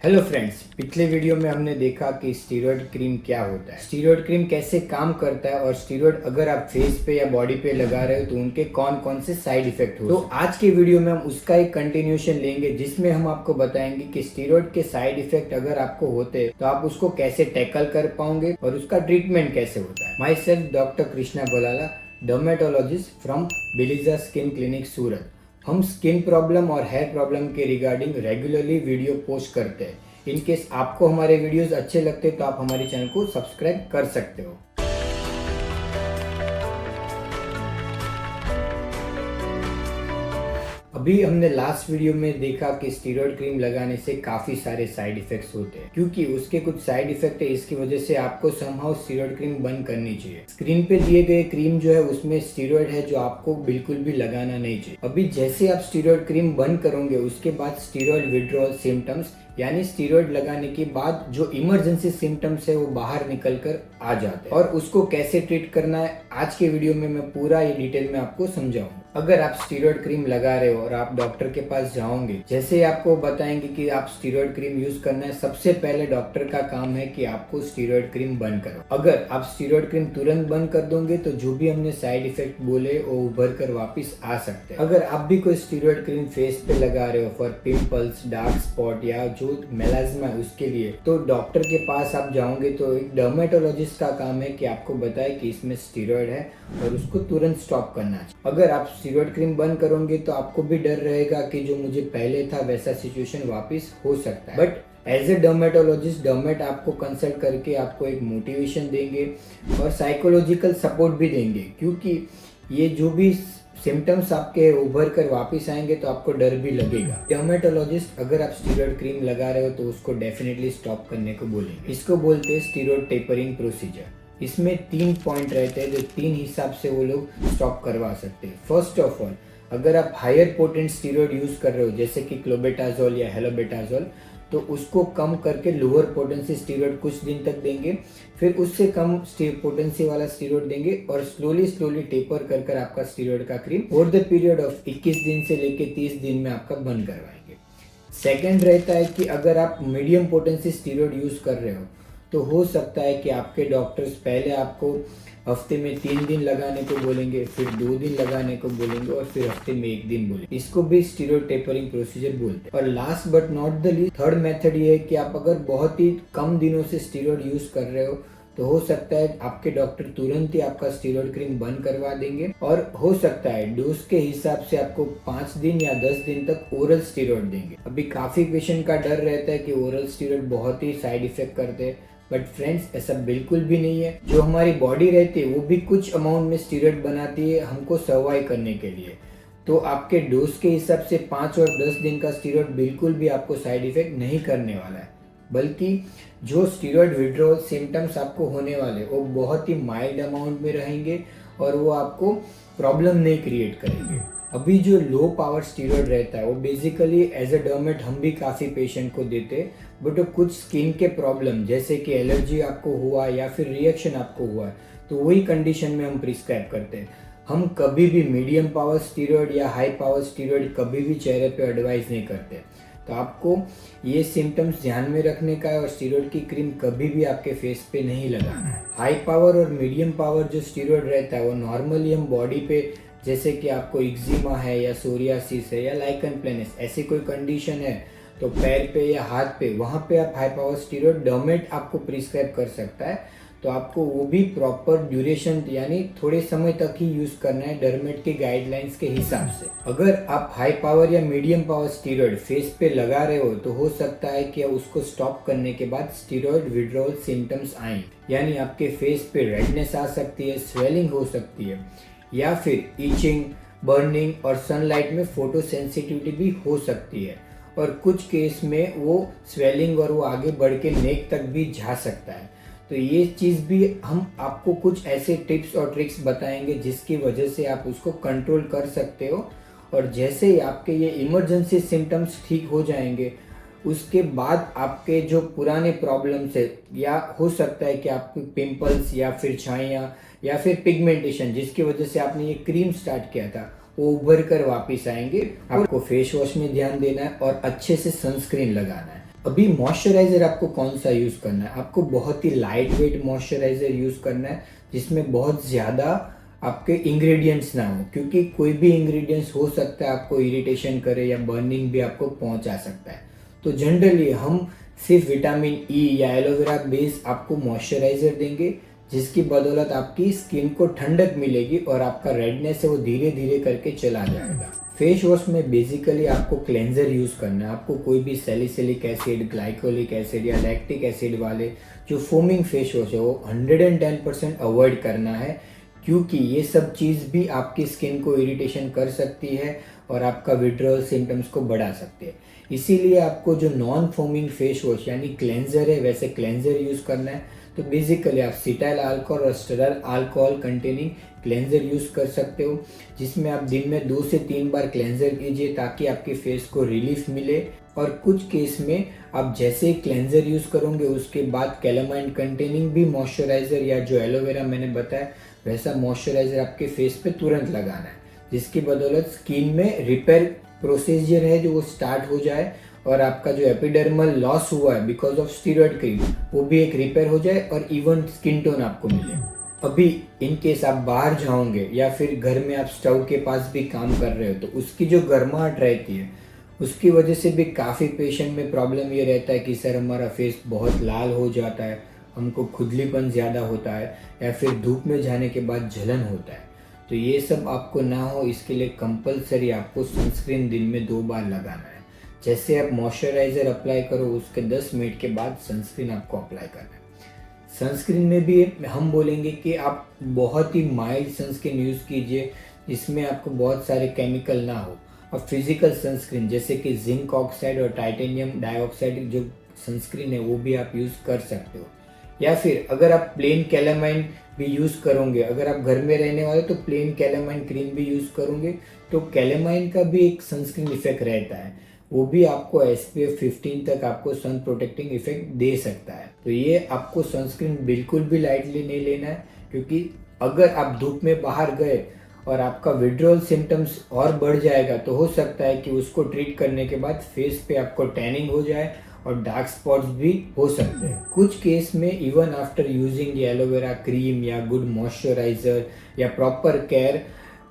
Hello friends, पिछले video में हमने देखा कि स्टीरॉयड क्रीम क्या होता है, स्टीरॉयड क्रीम कैसे काम करता है और स्टीरॉयड अगर आप फेस पे या बॉडी पे लगा रहे हो तो उनके कौन कौन से साइड इफेक्ट हो। तो आज के वीडियो में हम उसका एक कंटिन्यूएशन लेंगे जिसमें हम आपको बताएंगे कि स्टीरॉयड के साइड इफेक्ट अगर आपको होते हैं तो आप उसको कैसे टैकल कर पाओगे और उसका ट्रीटमेंट कैसे होता है। Myself doctor Krishna Balala, dermatologist from बिलीजा स्किन क्लिनिक सूरत। हम स्किन प्रॉब्लम और हेयर प्रॉब्लम के रिगार्डिंग रेगुलरली वीडियो पोस्ट करते हैं। इन केस आपको हमारे वीडियोस अच्छे लगते हैं तो आप हमारे चैनल को सब्सक्राइब कर सकते हो। अभी हमने लास्ट वीडियो में देखा कि स्टीरॉयड क्रीम लगाने से काफी सारे साइड इफेक्ट्स होते हैं, क्योंकि उसके कुछ साइड इफेक्ट है। इसकी वजह से आपको समहाउ स्टीरॉयड क्रीम बंद करनी चाहिए। स्क्रीन पे दिए गए क्रीम जो है उसमें स्टीरॉयड है जो आपको बिल्कुल भी लगाना नहीं चाहिए। अभी जैसे आप स्टीरॉयड क्रीम बंद करोगे उसके बाद स्टीरॉयड विड्रॉल सिम्टम्स यानी स्टीरॉयड लगाने के बाद जो इमरजेंसी सिम्टम्स है वो बाहर निकल कर आ जाते हैं और उसको कैसे ट्रीट करना है आज के वीडियो में मैं पूरा ये डिटेल में आपको समझाऊंगा। अगर आप स्टीरॉयड क्रीम लगा रहे हो और आप डॉक्टर के पास जाओगे, जैसे आपको बताएंगे कि आप स्टीरॉयड क्रीम यूज करना है, सबसे पहले डॉक्टर का काम है कि आपको स्टीरॉयड क्रीम बंद करो। अगर आप स्टीरॉयड क्रीम तुरंत बंद कर दोगे तो जो भी हमने साइड इफेक्ट बोले वो उभर कर वापिस आ सकते हैं। अगर आप भी कोई स्टीरॉयड क्रीम फेस पे लगा रहे हो फॉर पिंपल्स, डार्क स्पॉट या जो मेलाज्मा है उसके लिए, तो डॉक्टर के पास आप जाओगे तो एक डर्मेटोलॉजिस्ट का काम है कि आपको बताए कि इसमें स्टीरॉयड है और उसको तुरंत स्टॉप करना चाहिए। अगर आप स्टीरॉयड क्रीम बंद करोगे तो आपको भी डर रहेगा कि जो मुझे पहले था वैसा सिचुएशन वापस हो सकता है। बट एज ए डर्मेटोलॉजिस्ट, डर्मेट आपको कंसल्ट करके आपको एक मोटिवेशन देंगे और साइकोलॉजिकल सपोर्ट भी देंगे, क्योंकि ये जो भी सिम्टम्स आपके उभर कर वापस आएंगे तो आपको डर भी लगेगा। डर्मेटोलॉजिस्ट अगर आप स्टीरॉयड क्रीम लगा रहे हो तो उसको डेफिनेटली स्टॉप करने को बोलेंगे। इसको बोलते हैं स्टीरॉयड टेपरिंग प्रोसीजर। इसमें 3 पॉइंट रहते हैं जो 3 हिसाब से वो लोग स्टॉप करवा सकते हैं। फर्स्ट ऑफ ऑल, अगर आप हायर पोटेंट स्टीरॉयड यूज कर रहे हो जैसे कि क्लोबेटाजोल या हेलोबेटाजोल, तो उसको कम करके लोअर पोटेंसी स्टीरॉयड कुछ दिन तक देंगे, फिर उससे कम पोटेंसी वाला स्टीरॉयड देंगे और स्लोली टेपर कर कर आपका स्टीरॉयड का cream over the period of 21 दिन से लेके 30 दिन में आपका बंद करवाएंगे। सेकेंड रहता है कि अगर आप मीडियम पोटेंसी स्टीरॉयड यूज कर रहे हो तो हो सकता है कि आपके डॉक्टर्स पहले आपको हफ्ते में 3 दिन लगाने को बोलेंगे, फिर 2 दिन लगाने को बोलेंगे और फिर हफ्ते में 1 दिन बोलेंगे। इसको भी स्टीरॉयड टेपरिंग प्रोसीजर बोलते हैं। और last but not the least, third method ये है कि आप अगर बहुत ही कम दिनों से स्टीरॉयड यूज कर रहे हो तो हो सकता है आपके डॉक्टर तुरंत ही आपका स्टीरॉयड क्रीम बंद करवा देंगे और हो सकता है डोज के हिसाब से आपको 5 दिन या 10 दिन तक ओरल स्टीरॉयड देंगे। अभी काफी पेशेंट का डर रहता है कि ओरल स्टीरॉयड बहुत ही साइड इफेक्ट करते हैं, बट फ्रेंड्स ऐसा बिल्कुल भी नहीं है। जो हमारी बॉडी रहती है वो भी कुछ अमाउंट में स्टीरॉयड बनाती है हमको सर्वाइव करने के लिए। तो आपके डोज के हिसाब से 5 और 10 दिन का स्टीरॉयड बिल्कुल भी आपको साइड इफेक्ट नहीं करने वाला है, बल्कि जो स्टीरॉयड विड्रॉल सिम्टम्स आपको होने वाले वो बहुत ही माइल्ड अमाउंट में रहेंगे और वो आपको प्रॉब्लम नहीं क्रिएट करेंगे। अभी जो लो पावर स्टीरॉयड रहता है वो बेसिकली एज अ डर्मेट हम भी काफ़ी पेशेंट को देते हैं, बट कुछ स्किन के प्रॉब्लम जैसे कि एलर्जी आपको हुआ या फिर रिएक्शन आपको हुआ तो वही कंडीशन में हम प्रिस्क्राइब करते हैं। हम कभी भी मीडियम पावर स्टीरॉयड या हाई पावर स्टीरॉयड कभी भी चेहरे पे एडवाइस नहीं करते। तो आपको ये सिम्टम्स ध्यान में रखने का है और स्टीरॉयड की क्रीम कभी भी आपके फेस पे नहीं लगाना है। हाई पावर और मीडियम पावर जो स्टीरॉयड रहता है वो नॉर्मली हम बॉडी पे, जैसे कि आपको एक्जिमा है या सोरियासिस है या लाइकन प्लेनस ऐसी कोई कंडीशन है तो पैर पे या हाथ पे, वहाँ पे आप हाई पावर स्टीरॉयड डर्मेट आपको प्रिस्क्राइब कर सकता है। तो आपको वो भी प्रॉपर ड्यूरेशन यानी थोड़े समय तक ही यूज करना है डर्मेट के गाइडलाइंस के हिसाब से। अगर आप हाई पावर या मीडियम पावर स्टीरॉयड फेस पे लगा रहे हो तो हो सकता है कि उसको स्टॉप करने के बाद स्टीरॉयड विड्रॉल सिम्टम्स आए, यानी आपके फेस पे रेडनेस आ सकती है, स्वेलिंग हो सकती है या फिर इचिंग, बर्निंग और सनलाइट में फोटो सेंसिटिविटी भी हो सकती है और कुछ केस में वो स्वेलिंग और वो आगे बढ़ के नेक तक भी जा सकता है। तो ये चीज़ भी हम आपको कुछ ऐसे टिप्स और ट्रिक्स बताएंगे जिसकी वजह से आप उसको कंट्रोल कर सकते हो और जैसे ही आपके ये इमरजेंसी सिम्टम्स ठीक हो जाएंगे उसके बाद आपके जो पुराने प्रॉब्लम्स है या हो सकता है कि आपके पिंपल्स या फिर छाइयाँ या फिर पिगमेंटेशन जिसकी वजह से आपने ये क्रीम स्टार्ट किया था वो उभर कर वापिस आएंगे। आपको फेस वॉश में ध्यान देना है और अच्छे से सनस्क्रीन लगाना है। अभी मॉइस्चराइज़र आपको कौन सा यूज़ करना है? आपको बहुत ही लाइट वेट मॉइस्चराइज़र यूज़ करना है जिसमें बहुत ज़्यादा आपके इंग्रेडिएंट्स ना हो, क्योंकि कोई भी इंग्रेडिएंट्स हो सकता है आपको इरिटेशन करे या बर्निंग भी आपको पहुंचा सकता है। तो जनरली हम सिर्फ विटामिन ई या एलोवेरा बेस आपको मॉइस्चराइज़र देंगे, जिसकी बदौलत आपकी स्किन को ठंडक मिलेगी और आपका रेडनेस है वो धीरे धीरे करके चला जाएगा। फेस वॉश में बेसिकली आपको क्लेंजर यूज़ करना है। आपको कोई भी सैलिसिलिक एसिड, ग्लाइकोलिक एसिड या लैक्टिक एसिड वाले जो फोमिंग फेस वॉश है वो 110% अवॉइड करना है, क्योंकि ये सब चीज़ भी आपकी स्किन को इरिटेशन कर सकती है और आपका विड्रॉल सिम्टम्स को बढ़ा सकती है। इसीलिए आपको जो नॉन फोमिंग फेस वॉश यानी क्लेंजर है वैसे क्लेंजर यूज़ करना है। तो बेसिकली आप सिटाइल अल्कोहल और sterile alcohol containing cleanser use कर सकते हो, जिसमें आप दिन में 2 से 3 बार क्लेंजर कीजिए ताकि आपके फेस को रिलीफ मिले। और कुछ केस में आप जैसे ही क्लेंजर यूज़ करोगे उसके बाद कैलामाइन कंटेनिंग भी मॉइस्चराइज़र या जो एलोवेरा मैंने बताया वैसा मॉइस्चराइज़र आपके फेस पे तुरंत लगाना है, जिसकी बदौलत स्किन में रिपेयर प्रोसीजर है जो वो स्टार्ट हो जाए और आपका जो एपिडर्मल लॉस हुआ है बिकॉज ऑफ स्टीरॉयड क्रीम वो भी एक रिपेयर हो जाए और इवन स्किन टोन आपको मिले। अभी इन केस आप बाहर जाओगे या फिर घर में आप स्टव के पास भी काम कर रहे हो तो उसकी जो गर्माहट रहती है उसकी वजह से भी काफ़ी पेशेंट में प्रॉब्लम ये रहता है कि सर हमारा फेस बहुत लाल हो जाता है, हमको खुजलीपन ज़्यादा होता है या फिर धूप में जाने के बाद जलन होता है। तो ये सब आपको ना हो इसके लिए कंपलसरी आपको सनस्क्रीन दिन में 2 बार लगाना है। जैसे आप मॉइस्चराइज़र अप्लाई करो उसके 10 मिनट के बाद सनस्क्रीन आपको अप्लाई करना है। सनस्क्रीन में भी हम बोलेंगे कि आप बहुत ही माइल्ड सनस्क्रीन यूज़ कीजिए जिसमें आपको बहुत सारे केमिकल ना हो। और फिजिकल सनस्क्रीन जैसे कि जिंक ऑक्साइड और टाइटेनियम डाइऑक्साइड जो सनस्क्रीन है वो भी आप यूज़ कर सकते हो। या फिर अगर आप प्लेन कैलामाइन भी यूज़ करोगे, अगर आप घर में रहने वाले तो प्लेन कैलामाइन क्रीम भी यूज़ करोगे तो कैलामाइन का भी एक सनस्क्रीन इफेक्ट रहता है, वो भी आपको SPF 15 तक आपको सन प्रोटेक्टिंग इफेक्ट दे सकता है। तो ये आपको सनस्क्रीन बिल्कुल भी लाइटली नहीं लेना है, क्योंकि अगर आप धूप में बाहर गए और आपका विड्रॉल सिम्टम्स और बढ़ जाएगा तो हो सकता है कि उसको ट्रीट करने के बाद फेस पे आपको टैनिंग हो जाए और डार्क स्पॉट्स भी हो सकते हैं। कुछ केस में even after using aloe vera cream या गुड मॉइस्चराइज़र या प्रॉपर केयर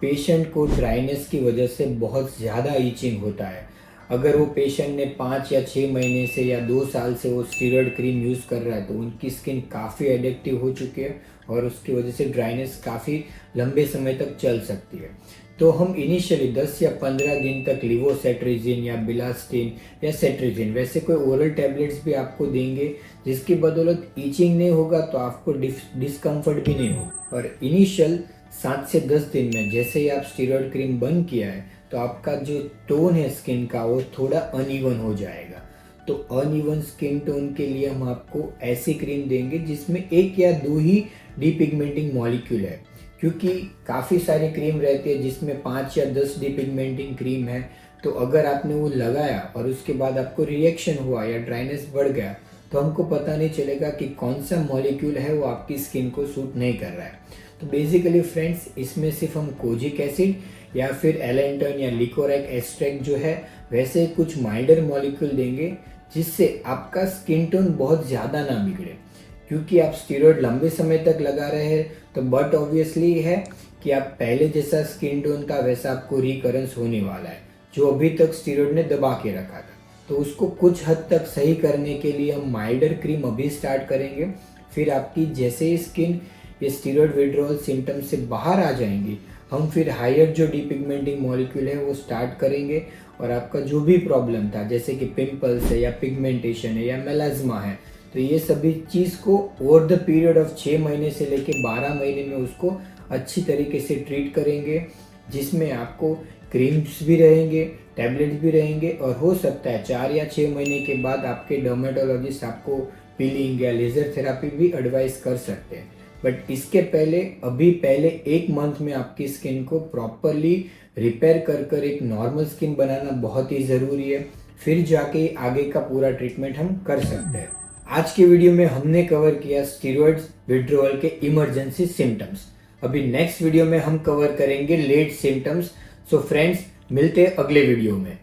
पेशेंट को ड्राइनेस की वजह से बहुत ज़्यादा ईचिंग होता है। अगर वो पेशेंट ने 5 या 6 महीने से या 2 साल से वो स्टीरॉयड क्रीम यूज़ कर रहा है तो उनकी स्किन काफ़ी एडिक्टिव हो चुकी है और उसकी वजह से ड्राइनेस काफ़ी लंबे समय तक चल सकती है। तो हम इनिशियली 10 या 15 दिन तक लिवोसेट्रिजिन या बिलास्टिन या सेट्रिजिन वैसे कोई ओरल टैबलेट्स भी आपको देंगे, जिसकी बदौलत ईचिंग नहीं होगा तो आपको डिस्कम्फर्ट भी नहीं होगा। और इनिशियल 7 से 10 दिन में जैसे ही आप स्टीरॉयड क्रीम बंद किया है तो आपका जो टोन है स्किन का वो थोड़ा अनइवन हो जाएगा। तो अनइवन स्किन टोन के लिए हम आपको ऐसी क्रीम देंगे जिसमें 1 या 2 ही डीपिगमेंटिंग मॉलिक्यूल है, क्योंकि काफ़ी सारी क्रीम रहती है जिसमें 5 या 10 डीपिगमेंटिंग क्रीम है। तो अगर आपने वो लगाया और उसके बाद आपको रिएक्शन हुआ या ड्राइनेस बढ़ गया तो हमको पता नहीं चलेगा कि कौन सा मॉलिक्यूल है वो आपकी स्किन को सूट नहीं कर रहा है। तो बेसिकली फ्रेंड्स इसमें सिर्फ हम कोजिक एसिड या फिर एलेंटन या लिकोराइक एक्सट्रैक्ट जो है वैसे कुछ माइल्डर मॉलिक्यूल देंगे जिससे आपका स्किन टोन बहुत ज़्यादा ना बिगड़े। क्योंकि आप स्टीरॉयड लंबे समय तक लगा रहे हैं तो बट ऑब्वियसली है कि आप पहले जैसा स्किन टोन का वैसा आपको रिकरेंस होने वाला है जो अभी तक स्टीरॉयड ने दबा के रखा था। तो उसको कुछ हद तक सही करने के लिए हम माइल्डर क्रीम अभी स्टार्ट करेंगे। फिर आपकी जैसे ही स्किन ये स्टीरॉयड विड्रॉल सिम्टम से बाहर आ जाएंगी हम फिर हायर जो डीपिगमेंटिंग मॉलिक्यूल है वो स्टार्ट करेंगे और आपका जो भी प्रॉब्लम था जैसे कि पिंपल्स है या पिगमेंटेशन है या मेलाज्मा है तो ये सभी चीज़ को ओवर द पीरियड ऑफ 6 महीने से लेके 12 महीने में उसको अच्छी तरीके से ट्रीट करेंगे, जिसमें आपको क्रीम्स भी रहेंगे, टैबलेट्स भी रहेंगे और हो सकता है 4 या 6 महीने के बाद आपके डर्मेटोलॉजिस्ट आपको पीलिंग या लेज़र थेरापी भी एडवाइस कर सकते हैं। बट इसके पहले 1 मंथ में आपकी स्किन को प्रॉपरली रिपेयर कर एक नॉर्मल स्किन बनाना बहुत ही ज़रूरी है, फिर जाके आगे का पूरा ट्रीटमेंट हम कर सकते हैं। आज के वीडियो में हमने कवर किया स्टीरॉयड विड्रॉल के इमरजेंसी सिम्टम्स। अभी नेक्स्ट वीडियो में हम कवर करेंगे लेट सिम्टम्स। सो फ्रेंड्स मिलते हैं अगले वीडियो में।